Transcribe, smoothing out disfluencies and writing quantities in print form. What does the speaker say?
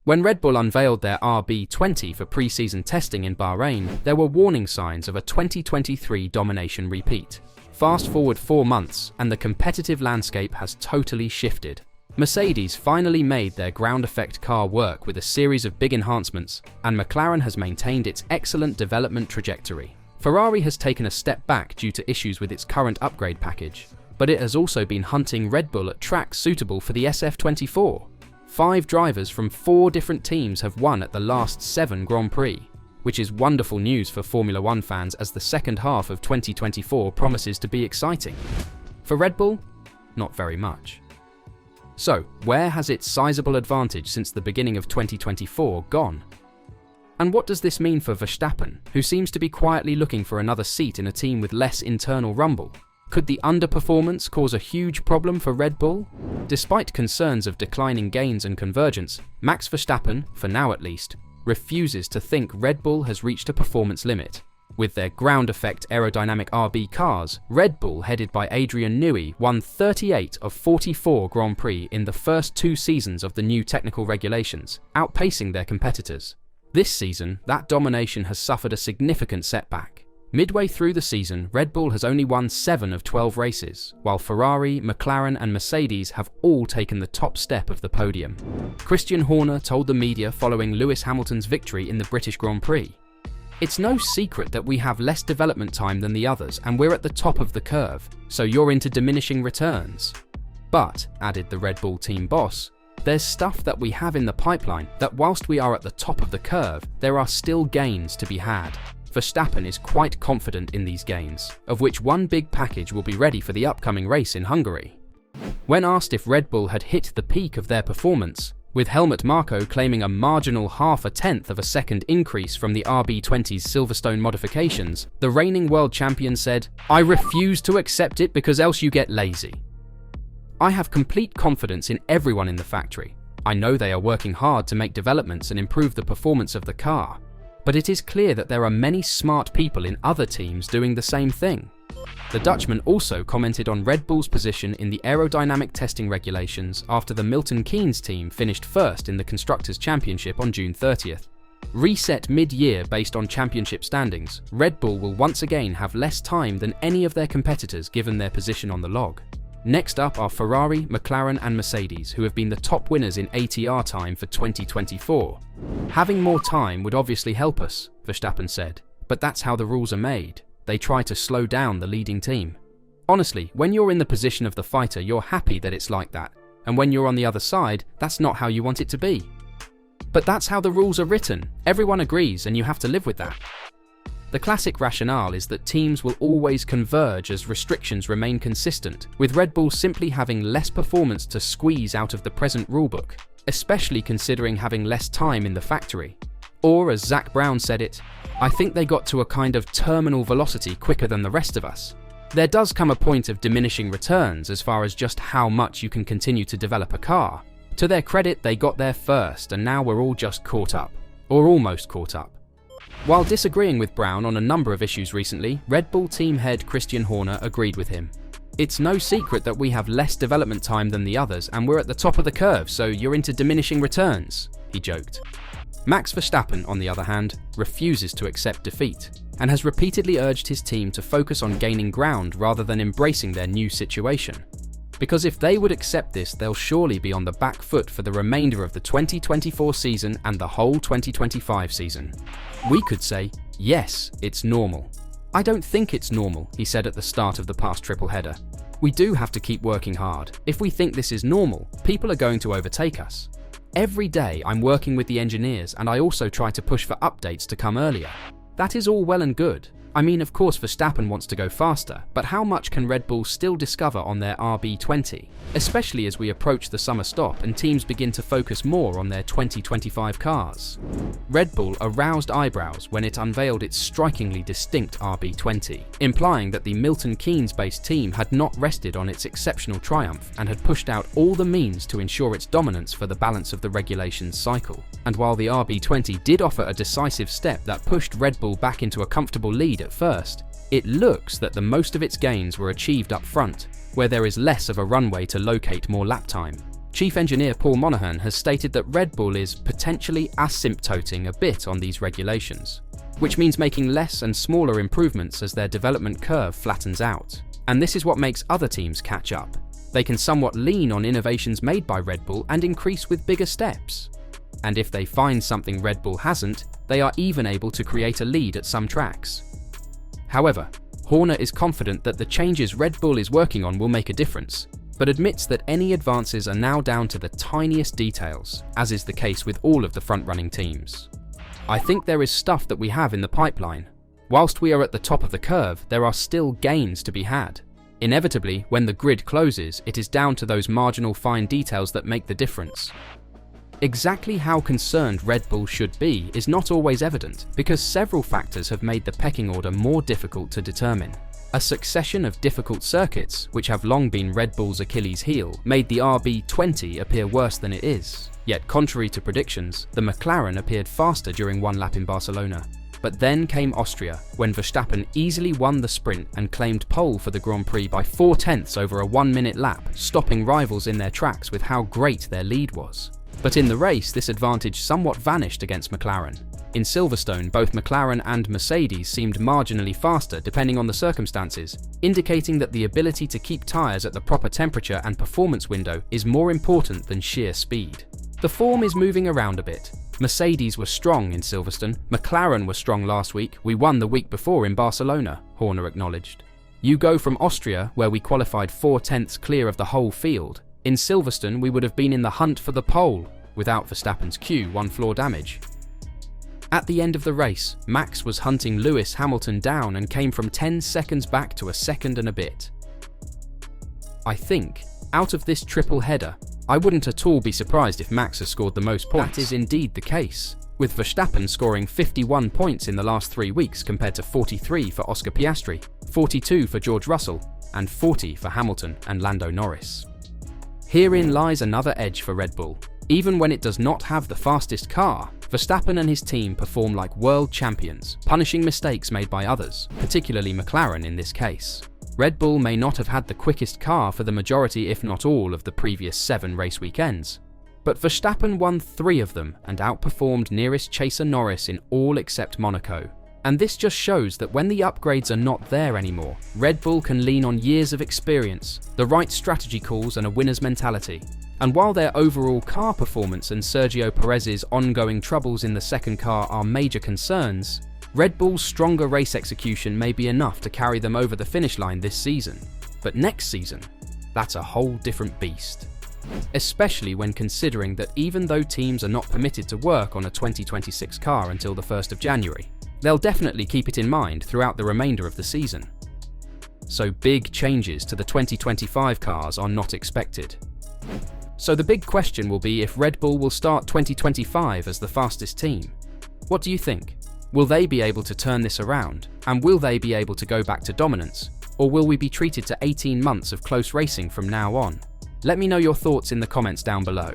When Red Bull unveiled their RB20 for pre-season testing in Bahrain, there were warning signs of a 2023 domination repeat. Fast forward 4 months, and the competitive landscape has totally shifted. Mercedes finally made their ground effect car work with a series of big enhancements, and McLaren has maintained its excellent development trajectory. Ferrari has taken a step back due to issues with its current upgrade package, but it has also been hunting Red Bull at tracks suitable for the SF24. 5 drivers from 4 different teams have won at the last 7 Grand Prix, which is wonderful news for Formula One fans as the second half of 2024 promises to be exciting. For Red Bull, not very much. So, where has its sizable advantage since the beginning of 2024 gone? And what does this mean for Verstappen, who seems to be quietly looking for another seat in a team with less internal rumble? Could the underperformance cause a huge problem for Red Bull? Despite concerns of declining gains and convergence, Max Verstappen, for now at least, refuses to think Red Bull has reached a performance limit. With their ground effect aerodynamic RB cars, Red Bull, headed by Adrian Newey, won 38 of 44 Grand Prix in the first 2 seasons of the new technical regulations, outpacing their competitors. This season, that domination has suffered a significant setback. Midway through the season, Red Bull has only won 7 of 12 races, while Ferrari, McLaren and Mercedes have all taken the top step of the podium. Christian Horner told the media following Lewis Hamilton's victory in the British Grand Prix, "It's no secret that we have less development time than the others and we're at the top of the curve, so you're into diminishing returns. But," added the Red Bull team boss, "there's stuff that we have in the pipeline that whilst we are at the top of the curve, there are still gains to be had." Verstappen is quite confident in these gains, of which one big package will be ready for the upcoming race in Hungary. When asked if Red Bull had hit the peak of their performance, with Helmut Marko claiming a marginal 0.5 of a second increase from the RB20's Silverstone modifications, the reigning world champion said, "I refuse to accept it because else you get lazy. I have complete confidence in everyone in the factory. I know they are working hard to make developments and improve the performance of the car. But it is clear that there are many smart people in other teams doing the same thing." The Dutchman also commented on Red Bull's position in the aerodynamic testing regulations after the Milton Keynes team finished first in the Constructors' Championship on June 30th. Reset mid-year based on championship standings, Red Bull will once again have less time than any of their competitors given their position on the log. Next up are Ferrari, McLaren and Mercedes, who have been the top winners in ATR time for 2024. "Having more time would obviously help us," Verstappen said, "but that's how the rules are made. They try to slow down the leading team. Honestly, when you're in the position of the fighter, you're happy that it's like that, and when you're on the other side, that's not how you want it to be. But that's how the rules are written. Everyone agrees and you have to live with that." The classic rationale is that teams will always converge as restrictions remain consistent, with Red Bull simply having less performance to squeeze out of the present rulebook, especially considering having less time in the factory. Or, as Zak Brown said it, "I think they got to a kind of terminal velocity quicker than the rest of us. There does come a point of diminishing returns as far as just how much you can continue to develop a car. To their credit, they got there first, and now we're all just caught up. Or almost caught up." While disagreeing with Brown on a number of issues recently, Red Bull team head Christian Horner agreed with him. "It's no secret that we have less development time than the others and we're at the top of the curve, so you're into diminishing returns," he joked. Max Verstappen, on the other hand, refuses to accept defeat and has repeatedly urged his team to focus on gaining ground rather than embracing their new situation. Because if they would accept this, they'll surely be on the back foot for the remainder of the 2024 season and the whole 2025 season. "We could say, yes, it's normal. I don't think it's normal," he said at the start of the past triple header. "We do have to keep working hard. If we think this is normal, people are going to overtake us. Every day I'm working with the engineers and I also try to push for updates to come earlier. That is all well and good. I mean, of course Verstappen wants to go faster, but how much can Red Bull still discover on their RB20, especially as we approach the summer stop and teams begin to focus more on their 2025 cars?" Red Bull aroused eyebrows when it unveiled its strikingly distinct RB20, implying that the Milton Keynes-based team had not rested on its exceptional triumph and had pushed out all the means to ensure its dominance for the balance of the regulations cycle. And while the RB20 did offer a decisive step that pushed Red Bull back into a comfortable lead at first, it looks that the most of its gains were achieved up front, where there is less of a runway to locate more lap time. Chief Engineer Paul Monaghan has stated that Red Bull is potentially asymptoting a bit on these regulations, which means making less and smaller improvements as their development curve flattens out. And this is what makes other teams catch up. They can somewhat lean on innovations made by Red Bull and increase with bigger steps. And if they find something Red Bull hasn't, they are even able to create a lead at some tracks. However, Horner is confident that the changes Red Bull is working on will make a difference, but admits that any advances are now down to the tiniest details, as is the case with all of the front-running teams. I think there is stuff that we have in the pipeline. Whilst we are at the top of the curve, there are still gains to be had. Inevitably, when the grid closes, it is down to those marginal fine details that make the difference. Exactly how concerned Red Bull should be is not always evident, because several factors have made the pecking order more difficult to determine. A succession of difficult circuits, which have long been Red Bull's Achilles heel, made the RB20 appear worse than it is. Yet contrary to predictions, the McLaren appeared faster during one lap in Barcelona. But then came Austria, when Verstappen easily won the sprint and claimed pole for the Grand Prix by 4/10 over a 1-minute lap, stopping rivals in their tracks with how great their lead was. But in the race, this advantage somewhat vanished against McLaren. In Silverstone, both McLaren and Mercedes seemed marginally faster depending on the circumstances, indicating that the ability to keep tyres at the proper temperature and performance window is more important than sheer speed. The form is moving around a bit. Mercedes were strong in Silverstone, McLaren were strong last week, we won the week before in Barcelona, Horner acknowledged. You go from Austria, where we qualified 4/10 clear of the whole field. In Silverstone, we would have been in the hunt for the pole, without Verstappen's Q1 floor damage. At the end of the race, Max was hunting Lewis Hamilton down and came from 10 seconds back to a second and a bit. I think, out of this triple header, I wouldn't at all be surprised if Max has scored the most points. That is indeed the case, with Verstappen scoring 51 points in the last 3 weeks compared to 43 for Oscar Piastri, 42 for George Russell, and 40 for Hamilton and Lando Norris. Herein lies another edge for Red Bull. Even when it does not have the fastest car, Verstappen and his team perform like world champions, punishing mistakes made by others, particularly McLaren in this case. Red Bull may not have had the quickest car for the majority if not all of the previous 7 race weekends, but Verstappen won 3 of them and outperformed nearest chaser Norris in all except Monaco. And this just shows that when the upgrades are not there anymore, Red Bull can lean on years of experience, the right strategy calls and a winner's mentality. And while their overall car performance and Sergio Perez's ongoing troubles in the second car are major concerns, Red Bull's stronger race execution may be enough to carry them over the finish line this season. But next season, that's a whole different beast. Especially when considering that even though teams are not permitted to work on a 2026 car until the 1st of January, they'll definitely keep it in mind throughout the remainder of the season. So big changes to the 2025 cars are not expected. So the big question will be if Red Bull will start 2025 as the fastest team. What do you think? Will they be able to turn this around? And will they be able to go back to dominance? Or will we be treated to 18 months of close racing from now on? Let me know your thoughts in the comments down below.